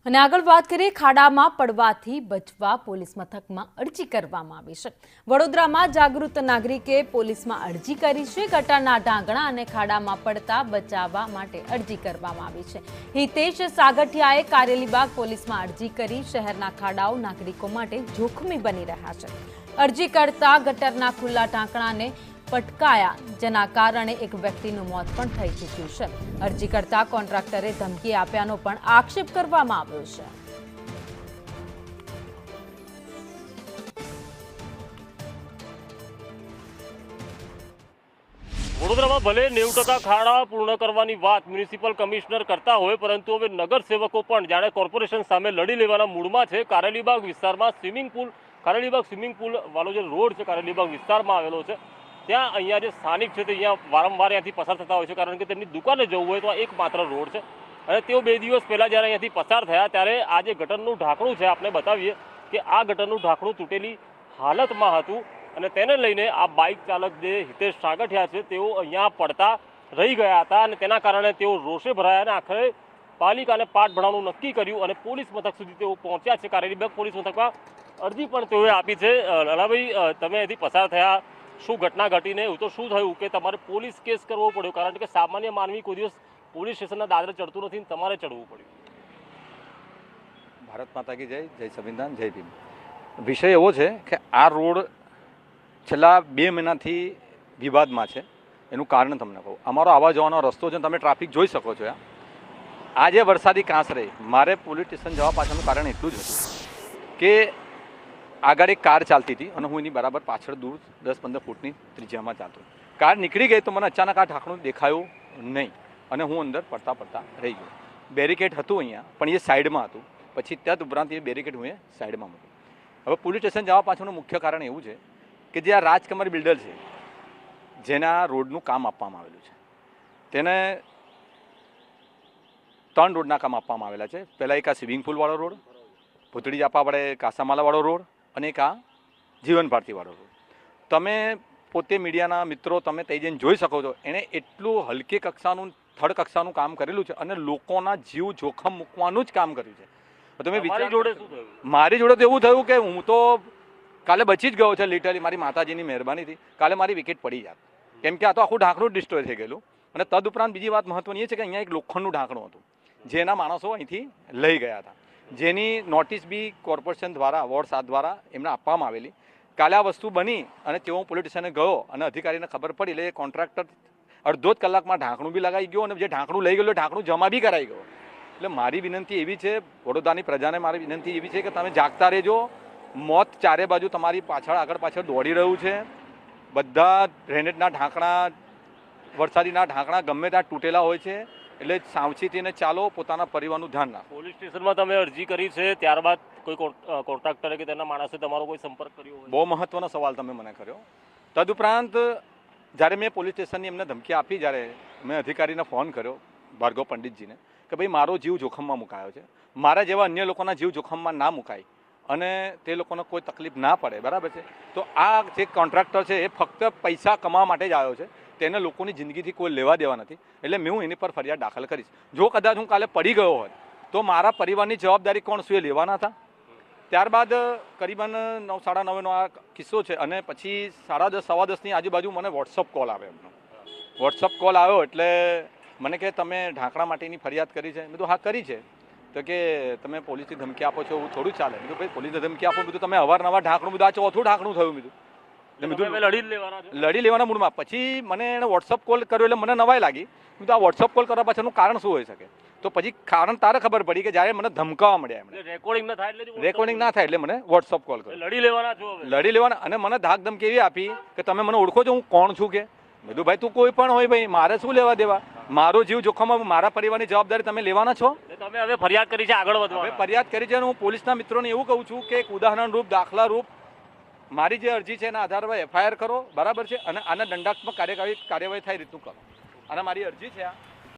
અને આગળ વાત કરીએ ખાડામાં પડવાથી બચવા પોલીસ મથકમાં અરજી કરવામાં આવી છે। વડોદરામાં જાગૃત નાગરિકે પોલીસમાં અરજી કરી છે। ગટરના ઢાંકણા અને ખાડામાં પડતા બચાવવા માટે અરજી કરવામાં આવી છે। હિતેશ સાગઠિયાએ કારેલીબાગ પોલીસમાં અરજી કરી શહેરના ખાડાઓ નાગરિકો માટે જોખમી બની રહ્યા છે। અરજી કરતા ગટરના ખુલ્લા ઢાંકણાને પટકાયા, જેના કારણે એક વ્યક્તિનું મોત પણ થઈ ચૂક્યું છે। અરજી કરતા કોન્ટ્રાક્ટરે ધમકી આપ્યાનો પણ આક્ષેપ કરવામાં આવ્યો છે। વડોદરામાં ભલે 90% ખાડા પૂર્ણ કરવાની વાત મ્યુનિસિપલ કમિશનર કરતા હોય, પરંતુ હવે નગરસેવકો પણ જાણે કોર્પોરેશન સામે લડી લેવાના મૂડમાં છે। કારેલીબાગ વિસ્તારમાં કારેલીબાગ સ્વિમિંગ પુલ વાળો જે રોડ છે કારેલીબાગ વિસ્તારમાં આવેલો છે, ત્યાં અહીંયા જે સ્થાનિક છે તે અહીંયા વારંવાર અહીંયાથી પસાર થતા હોય છે, કારણ કે તેમની દુકાને જવું હોય તો આ એકમાત્ર રોડ છે। અને તેઓ 2 દિવસ પહેલાં જ્યારે અહીંયાથી પસાર થયા ત્યારે આ જે ગટરનું ઢાંકણું છે, આપણે બતાવીએ કે આ ગટરનું ઢાંકણું તૂટેલી હાલતમાં હતું અને તેને લઈને આ બાઇક ચાલક જે હિતેશ સાગઠિયા છે તેઓ અહીંયા પડતા રહી ગયા હતા અને તેના કારણે તેઓ રોષે ભરાયા અને આખરે પાલિકાને પાઠ ભણાવવાનું નક્કી કર્યું અને પોલીસ મથક સુધી તેઓ પહોંચ્યા છે। કારેલીબાગ પોલીસ મથકમાં અરજી પણ તેઓએ આપી છે। લાલાભાઈ, તમે અહીંથી પસાર થયા, શું ઘટના ઘટીને એવું તો શું થયું કે તમારે પોલીસ કેસ કરવો પડ્યો? કારણ કે સામાન્ય માનવી કોઈ દિવસ પોલીસ સ્ટેશનના દાદરે ચડતું નથી, તમારે ચડવું પડ્યું। ભારત માતા કી જય, જય સંવિધાન, જય ભીમ। વિષય એવો છે કે આ રોડ છેલ્લા 2 મહિનાથી વિવાદમાં છે। એનું કારણ તમને કહું, અમારો આવવા જવાનો રસ્તો છે, તમે ટ્રાફિક જોઈ શકો છો। આજે વરસાદી કાંસરે મારે પોલીસ સ્ટેશન જવા પાછળનું કારણ એટલું જ હતું કે આગળ એક કાર ચાલતી હતી અને હું એની બરાબર પાછળ દૂર 10-15 ફૂટની ત્રિજ્યામાં ચાલતો। કાર નીકળી ગઈ તો મને અચાનક આ ઢાંકણું દેખાયું નહીં અને હું અંદર પડતા રહી ગયો। બેરિકેડ હતું અહીંયા, પણ એ સાઈડમાં હતું। પછી ત્યાં ઉપરાંત એ બેરિકેડ હું એ સાઈડમાં મૂક્યું। હવે પોલીસ સ્ટેશન જવા પાછળનું મુખ્ય કારણ એવું છે કે જે આ રાજકમર બિલ્ડર છે, જેના રોડનું કામ આપવામાં આવેલું છે, તેને 3 રોડના કામ આપવામાં આવેલા છે। પહેલાં એક આ સ્વિમિંગ પુલવાળો રોડ, ભૂતળી જાપા વડે કાસામાલાવાળો રોડ અને એક આ જીવન ભારતીવાળો રોડ। તમે પોતે મીડિયાના મિત્રો તમે તે જઈને જોઈ શકો છો, એણે એટલું હલકી કક્ષાનું 3rd કક્ષાનું કામ કરેલું છે અને લોકોના જીવ જોખમ મૂકવાનું જ કામ કર્યું છે। તમે મારી જોડે શું થયું? મારી જોડે તો એવું થયું કે હું તો કાલે બચી જ ગયો છે। લિટરલી મારી માતાજીની મહેરબાનીથી કાલે મારી વિકેટ પડી જાત, કેમ કે આ તો આખું ઢાંકણું ડિસ્ટ્રોય થઈ ગયેલું। અને તદુપરાંત બીજી વાત મહત્વની એ છે કે અહીંયા એક લોખંડનું ઢાંકણું હતું, જેના માણસો અહીંથી લઈ ગયા હતા, જેની નોટિસ બી કોર્પોરેશન દ્વારા વોર્ડ 7 દ્વારા એમને આપવામાં આવેલી। કાલે આ વસ્તુ બની અને તેઓ પોલીસ સ્ટેશને ગયો અને અધિકારીને ખબર પડી એટલે કોન્ટ્રાક્ટર અડધો જ કલાકમાં ઢાંકણું બી લગાવી ગયો અને જે ઢાંકણું લઈ ગયેલું ઢાંકણું જમા બી કરાવી ગયો। એટલે મારી વિનંતી એવી છે, વડોદરાની પ્રજાને મારી વિનંતી એવી છે કે તમે જાગતા રહેજો। મોત ચારે બાજુ તમારી આગળ પાછળ દોડી રહ્યું છે। બધા ડ્રેનેજના ઢાંકણા, વરસાદીના ઢાંકણા ગમે ત્યાં તૂટેલા હોય છે, એટલે સાવચેતીને ચાલો, પોતાના પરિવારનું ધ્યાન રાખો। પોલીસ સ્ટેશનમાં તમે અરજી કરી છે, ત્યારબાદ કોઈ કોન્ટ્રાક્ટરે કે તેના માણસે તમારો કોઈ સંપર્ક કર્યો હોય? બહુ મહત્વનો સવાલ તમે મને કર્યો। તદુપરાંત જ્યારે મેં પોલીસ સ્ટેશનની એમને ધમકી આપી, જ્યારે મેં અધિકારીને ફોન કર્યો ભાર્ગવ પંડિતજીને કે ભાઈ મારો જીવ જોખમમાં મુકાયો છે, મારા જેવા અન્ય લોકોના જીવ જોખમમાં ના મુકાય અને તે લોકોને કોઈ તકલીફ ના પડે, બરાબર છે? તો આ જે કોન્ટ્રાક્ટર છે એ ફક્ત પૈસા કમાવા માટે જ આવ્યો છે, તેને લોકોની જિંદગીથી કોઈ લેવા દેવા નથી। એટલે હું એની પર ફરિયાદ દાખલ કરીશ। જો કદાચ હું કાલે પડી ગયો હોત તો મારા પરિવારની જવાબદારી કોણ શું એ લેવાના હતા? ત્યારબાદ કરીબન 9-9:30નો આ કિસ્સો છે અને પછી 10:30 સવા 10ની આજુબાજુ મને વોટ્સઅપ કોલ આવ્યો। એમનો વોટ્સઅપ કોલ આવ્યો એટલે મને કે તમે ઢાંકણા માટેની ફરિયાદ કરી છે? મેં કીધું હા કરી છે। તો કે તમે પોલીસની ધમકી આપો છો, એવું થોડું ચાલે। મેં કીધું ભાઈ પોલીસને ધમકી આપો, બધું તમે અવારનવાર ઢાંકણું, બધું આ 4થું ઢાંકણું થયું। લડી લેવાના મૂડમાં પછી મને એને વોટ્સઅપ કોલ કર્યો એટલે મને નવાઈ લાગી। મેં આ વોટ્સઅપ કોલ કરવા પાછળનું કારણ શું હોઈ શકે? તો પછી કારણ તારે ખબર પડી કે જ્યારે મને ધમકાવવા મળ્યા, એમને રેકોર્ડિંગ ના થાય એટલે મને વોટ્સઅપ કોલ કર્યો। લડી લેવાના અને મને ધાક ધમકી એવી આપી કે તમે મને ઓળખો છો, હું કોણ છું? કે બધું ભાઈ તું કોઈ પણ હોય, ભાઈ મારે શું લેવા દેવા? મારો જીવ જોખમમાં, મારા પરિવારની જવાબદારી તમે લેવાના છો? તમે હવે ફરિયાદ કરી છે, આગળ વધવા? હવે ફરિયાદ કરી છે અને હું પોલીસના મિત્રોને એવું કહું છું કે એક ઉદાહરણ રૂપ, દાખલા રૂપ મારી જે અરજી છે એના આધારે FIR કરો, બરાબર છે? અને આના દંડાત્મક કાર્યવાહી થાય રીતનું કરો। અને મારી અરજી છે આ